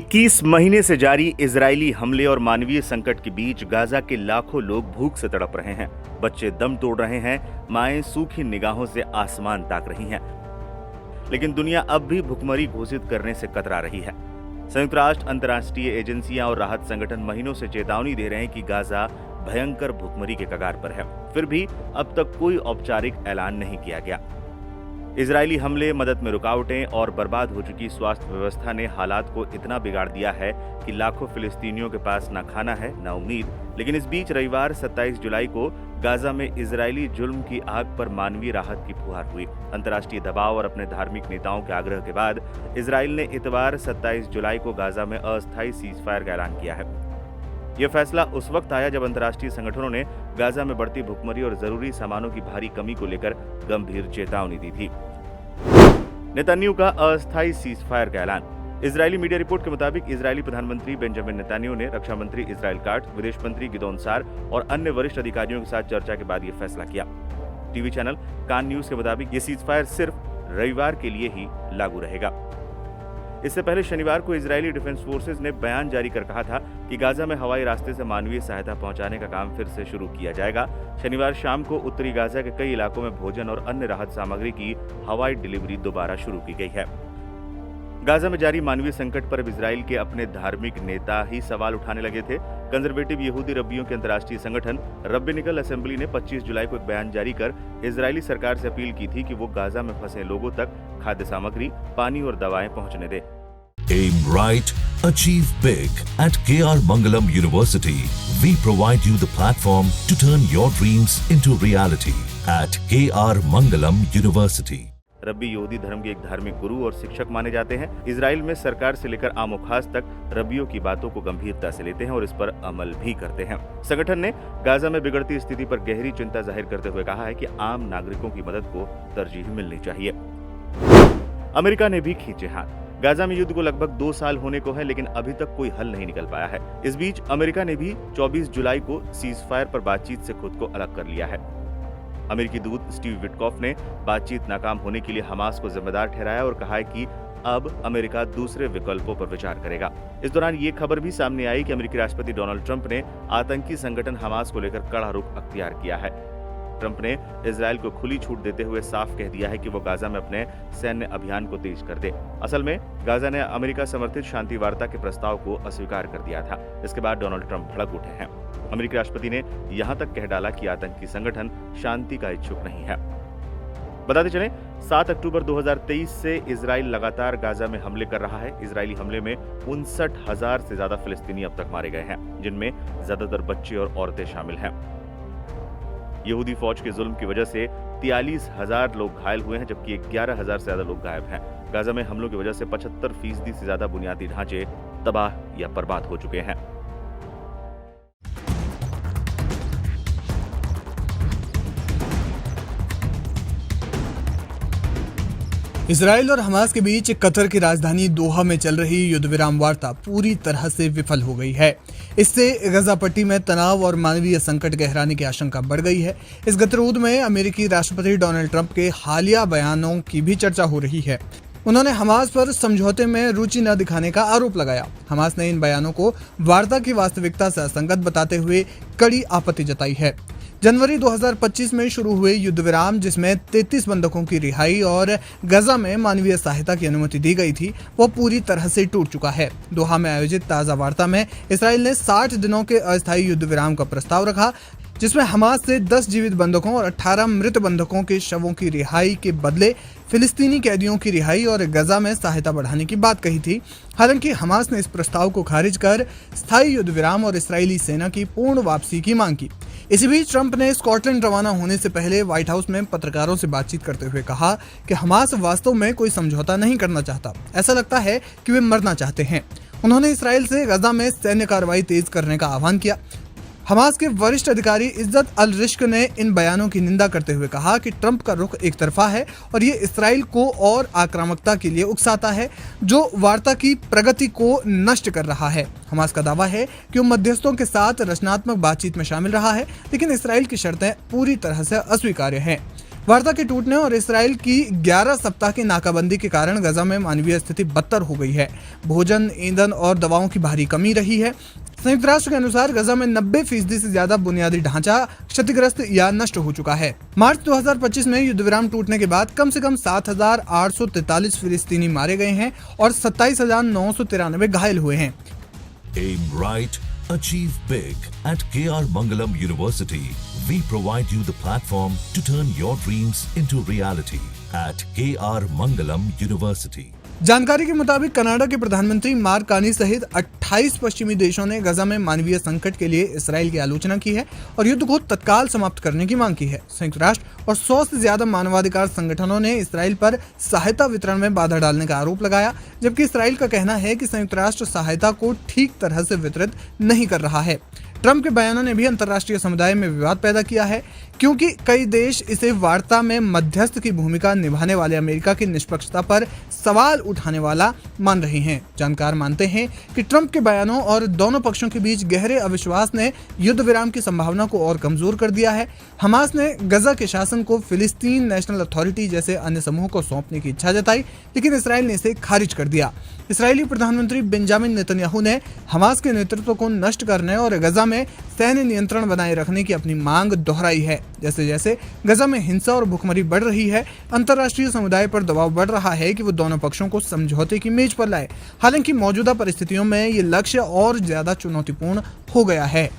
21 महीने से जारी इजरायली हमले और मानवीय संकट के बीच गाजा के लाखों लोग भूख से तड़प रहे हैं। बच्चे दम तोड़ रहे हैं, माएं सूखी निगाहों से आसमान ताक रही हैं। लेकिन दुनिया अब भी भुखमरी घोषित करने से कतरा रही है। संयुक्त राष्ट्र, अंतर्राष्ट्रीय एजेंसियां और राहत संगठन महीनों से चेतावनी दे रहे हैं कि गाजा भयंकर भुखमरी के कगार पर है। फिर भी अब तक कोई औपचारिक ऐलान नहीं किया गया। इजरायली हमले, मदद में रुकावटें और बर्बाद हो चुकी स्वास्थ्य व्यवस्था ने हालात को इतना बिगाड़ दिया है कि लाखों फिलिस्तीनियों के पास न खाना है न उम्मीद। लेकिन इस बीच रविवार 27 जुलाई को गाजा में इजरायली जुल्म की आग पर मानवीय राहत की फुहार हुई। अंतर्राष्ट्रीय दबाव और अपने धार्मिक नेताओं के आग्रह के बाद इजरायल ने इतवार 27 जुलाई को गाजा में अस्थायी सीजफायर का ऐलान किया है। यह फैसला उस वक्त आया जब अंतर्राष्ट्रीय संगठनों ने गाजा में बढ़ती भुखमरी और जरूरी सामानों की भारी कमी को लेकर गंभीर चेतावनी दी थी। नेतन्याहू का अस्थायी सीजफायर का ऐलान। इजरायली मीडिया रिपोर्ट के मुताबिक इजरायली प्रधानमंत्री बेंजामिन नेतन्याहू ने रक्षा मंत्री इजराइल काट्ज, विदेश मंत्री गिदोन सार और अन्य वरिष्ठ अधिकारियों के साथ चर्चा के बाद यह फैसला किया। टीवी चैनल कान न्यूज के मुताबिक ये सीजफायर सिर्फ रविवार के लिए ही लागू रहेगा। इससे पहले शनिवार को इजरायली डिफेंस फोर्सेज ने बयान जारी कर कहा था कि गाजा में हवाई रास्ते से मानवीय सहायता पहुंचाने का काम फिर से शुरू किया जाएगा। शनिवार शाम को उत्तरी गाजा के कई इलाकों में भोजन और अन्य राहत सामग्री की हवाई डिलीवरी दोबारा शुरू की गई है। गाजा में जारी मानवीय संकट पर अब इजराइल के अपने धार्मिक नेता ही सवाल उठाने लगे थे। कंजर्वेटिव यहूदी रब्बियों के अंतर्राष्ट्रीय संगठन रब्बिनिकल असेंबली ने 25 जुलाई को एक बयान जारी कर इजरायली सरकार से अपील की थी कि वो गाजा में फंसे लोगों तक खाद्य सामग्री, पानी और दवाएं पहुंचने दे। Aim right, achieve big. At KR Mangalam University, we provide you the platform to turn your dreams into reality. At KR Mangalam University. रब्बी यहूदी धर्म के एक धार्मिक गुरु और शिक्षक माने जाते हैं। इजराइल में सरकार से लेकर आम खास तक रब्बियों की बातों को गंभीरता से लेते हैं और इस पर अमल भी करते हैं। संगठन ने गाजा में बिगड़ती स्थिति पर गहरी चिंता जाहिर करते हुए कहा है कि आम नागरिकों की मदद को तरजीह मिलनी चाहिए। अमेरिका ने भी खींचे हाथ। गाजा में युद्ध को लगभग 2 साल होने को है, लेकिन अभी तक कोई हल नहीं निकल पाया है। इस बीच अमेरिका ने भी 24 जुलाई को सीजफायर पर बातचीत से खुद को अलग कर लिया है। अमेरिकी दूत स्टीव विटकॉफ ने बातचीत नाकाम होने के लिए हमास को जिम्मेदार ठहराया और कहा है कि अब अमेरिका दूसरे विकल्पों पर विचार करेगा। इस दौरान ये खबर भी सामने आई कि अमेरिकी राष्ट्रपति डोनाल्ड ट्रंप ने आतंकी संगठन हमास को लेकर कड़ा रुख अख्तियार किया है। ट्रंप ने इजरायल को खुली छूट देते हुए साफ कह दिया है कि वो गाजा में अपने सैन्य अभियान को तेज कर दे। असल में गाजा ने अमेरिका समर्थित शांति वार्ता के प्रस्ताव को अस्वीकार कर दिया था। इसके बाद डोनाल्ड ट्रंप भड़क उठे हैं। अमेरिकी राष्ट्रपति ने यहां तक कह डाला कि आतंकी संगठन शांति का इच्छुक नहीं है। बताते चलें, 7 अक्टूबर 2023 से इजराइल लगातार गाजा में हमले कर रहा है। इजरायली हमले में 59,000 से ज्यादा फिलिस्तीनी अब तक मारे गए हैं, जिनमें ज्यादातर बच्चे और औरतें शामिल हैं। यहूदी फौज के जुल्म की वजह से 43,000 लोग घायल हुए हैं, जबकि 11,000 से ज्यादा लोग गायब हैं। गाजा में हमलों की वजह से 75% से ज्यादा बुनियादी ढांचे तबाह या बर्बाद हो चुके हैं। इजराइल और हमास के बीच कतर की राजधानी दोहा में चल रही युद्ध विराम वार्ता पूरी तरह से विफल हो गई है। इससे गजा पट्टी में तनाव और मानवीय संकट गहराने की आशंका बढ़ गई है। इस गतिरोध में अमेरिकी राष्ट्रपति डोनाल्ड ट्रंप के हालिया बयानों की भी चर्चा हो रही है। उन्होंने हमास पर समझौते में रुचि न दिखाने का आरोप लगाया। हमास ने इन बयानों को वार्ता की वास्तविकता से असंगत बताते हुए कड़ी आपत्ति जताई है। जनवरी 2025 में शुरू हुए युद्ध विराम, जिसमें 33 बंधकों की रिहाई और गजा में मानवीय सहायता की अनुमति दी गई थी, वो पूरी तरह से टूट चुका है। दोहा में आयोजित ताज़ा वार्ता में इसराइल ने 60 दिनों के अस्थायी युद्ध विराम का प्रस्ताव रखा, जिसमें हमास से 10 जीवित बंधकों और 18 मृत बंधकों के शवों की रिहाई के बदले फिलिस्तीनी कैदियों की रिहाई और गजा में सहायता बढ़ाने की बात कही थी। हालांकि हमास ने इस प्रस्ताव को खारिज कर स्थायी युद्ध विराम और इस्राएली सेना की पूर्ण वापसी की मांग की। इसी बीच ट्रंप ने स्कॉटलैंड रवाना होने से पहले व्हाइट हाउस में पत्रकारों से बातचीत करते हुए कहा कि हमास वास्तव में कोई समझौता नहीं करना चाहता। ऐसा लगता है कि वे मरना चाहते हैं। उन्होंने इसराइल से गजा में सैन्य कार्रवाई तेज करने का आह्वान किया। हमास के वरिष्ठ अधिकारी इज्जत अल रिश्क ने इन बयानों की निंदा करते हुए कहा कि ट्रंप का रुख एक तरफा है और ये इसराइल को और आक्रामकता के लिए उकसाता है, जो वार्ता की प्रगति को नष्ट कर रहा है। हमास का दावा है कि वो मध्यस्थों के साथ रचनात्मक बातचीत में शामिल रहा है, लेकिन इसराइल की शर्तें पूरी तरह से अस्वीकार्य हैं। वार्ता के टूटने और इसराइल की 11 सप्ताह की नाकाबंदी के कारण गजा में मानवीय स्थिति बदतर हो गई है। भोजन, ईंधन और दवाओं की भारी कमी रही है। संयुक्त राष्ट्र के अनुसार गजा में 90% से ज्यादा बुनियादी ढांचा क्षतिग्रस्त या नष्ट हो चुका है। मार्च 2025 में युद्ध विराम टूटने के बाद कम से कम 7,843 फिलिस्तीनी मारे गए हैं और 27,993 घायल हुए हैं। Aim right, achieve big. At KR Mangalam University, we provide you the platform to turn your dreams into reality. At KR Mangalam University. जानकारी के मुताबिक कनाडा के प्रधानमंत्री मार्क कार्नी सहित 28 पश्चिमी देशों ने गजा में मानवीय संकट के लिए इसराइल की आलोचना की है और युद्ध को तत्काल समाप्त करने की मांग की है। संयुक्त राष्ट्र और 100 से ज्यादा मानवाधिकार संगठनों ने इसराइल पर सहायता वितरण में बाधा डालने का आरोप लगाया, जबकि इसराइल का कहना है कि संयुक्त राष्ट्र सहायता को ठीक तरह से वितरित नहीं कर रहा है। ट्रंप के बयानों ने भी अंतर्राष्ट्रीय समुदाय में विवाद पैदा किया है, क्योंकि कई देश इसे वार्ता में मध्यस्थ की भूमिका निभाने वाले अमेरिका की निष्पक्षता पर सवाल उठाने वाला मान रहे हैं। जानकार मानते हैं कि ट्रंप के बयानों और दोनों पक्षों के बीच गहरे अविश्वास ने युद्ध विराम की संभावना को और कमजोर कर दिया है। हमास ने गजा के शासन को फिलिस्तीन नेशनल अथॉरिटी जैसे अन्य समूहों को सौंपने की इच्छा जताई, लेकिन इसराइल ने इसे खारिज कर दिया। इसराइली प्रधानमंत्री बेंजामिन नेतन्याहू ने हमास के नेतृत्व को नष्ट करने और गजा में सैन्य नियंत्रण बनाए रखने की अपनी मांग दोहराई है। जैसे जैसे गजा में हिंसा और भुखमरी बढ़ रही है, अंतर्राष्ट्रीय समुदाय पर दबाव बढ़ रहा है कि वो दोनों पक्षों को समझौते की मेज पर लाए। हालांकि मौजूदा परिस्थितियों में ये लक्ष्य और ज्यादा चुनौतीपूर्ण हो गया है।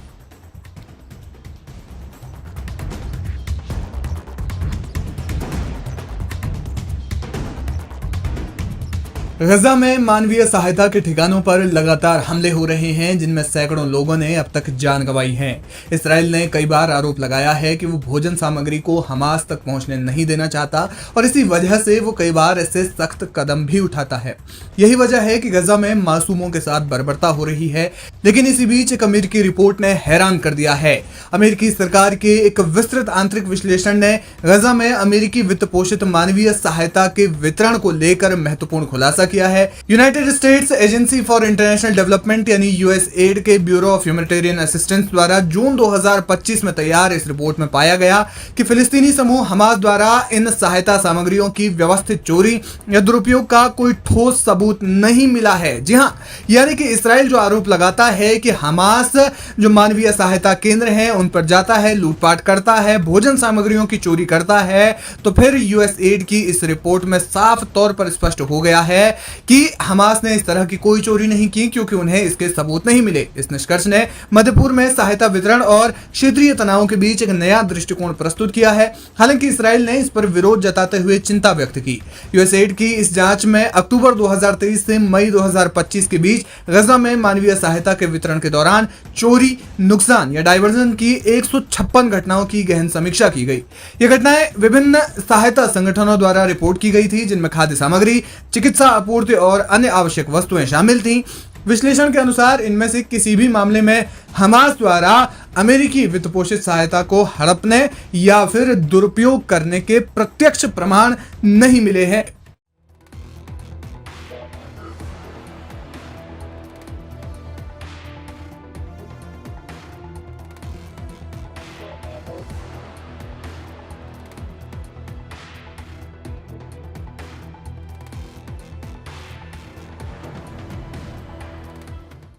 गजा में मानवीय सहायता के ठिकानों पर लगातार हमले हो रहे हैं, जिनमें सैकड़ों लोगों ने अब तक जान गंवाई है। इसराइल ने कई बार आरोप लगाया है कि वो भोजन सामग्री को हमास तक पहुंचने नहीं देना चाहता और इसी वजह से वो कई बार इससे सख्त कदम भी उठाता है। यही वजह है कि गजा में मासूमों के साथ बर्बरता हो रही है। लेकिन इसी बीच एक अमेरिकी रिपोर्ट ने हैरान कर दिया है। अमेरिकी सरकार के एक विस्तृत आंतरिक विश्लेषण ने गजा में अमेरिकी वित्त पोषित मानवीय सहायता के वितरण को लेकर महत्वपूर्ण खुलासा किया है। United states agency for international development यानी यूएसएड के ब्यूरो ऑफ ह्यूमैनिटेरियन असिस्टेंस द्वारा जून 2025 में तैयार इस रिपोर्ट में पाया गया कि फिलिस्तीनी समूह हमास द्वारा इन सहायता सामग्रियों की व्यवस्थित चोरी या दुरुपयोग का कोई ठोस सबूत नहीं मिला है। जी हां, यानी कि इसराइल जो आरोप लगाता है कि हमास जो मानवीय सहायता केंद्र हैं उन पर जाता है, लूटपाट करता है, भोजन सामग्रियों की चोरी करता है, तो फिर यूएसएड की इस रिपोर्ट में साफ तौर पर स्पष्ट हो गया है कि हमास ने इस तरह की कोई चोरी नहीं की, क्योंकि उन्हें इसके सबूत नहीं मिले। इस निष्कर्ष ने मध्य पूर्व में सहायता वितरण और क्षेत्रीय तनावों के बीच एक नया दृष्टिकोण प्रस्तुत किया है। हालांकि इसराइल ने इस पर विरोध जताते हुए चिंता व्यक्त की। यूएसएड की इस जांच में अक्टूबर 2023 से मई 2025 के बीच गजा में मानवीय सहायता के वितरण के दौरान चोरी, नुकसान या डायवर्जन की 156 घटनाओं की गहन समीक्षा की गई। ये घटनाएं विभिन्न सहायता संगठनों द्वारा रिपोर्ट की गई थी, जिनमें खाद्य सामग्री, चिकित्सा आपूर्ति और अन्य आवश्यक वस्तुएं शामिल थीं। विश्लेषण के अनुसार इनमें से किसी भी मामले में हमास द्वारा अमेरिकी वित्त पोषित सहायता को हड़पने या फिर दुरुपयोग करने के प्रत्यक्ष प्रमाण नहीं मिले हैं।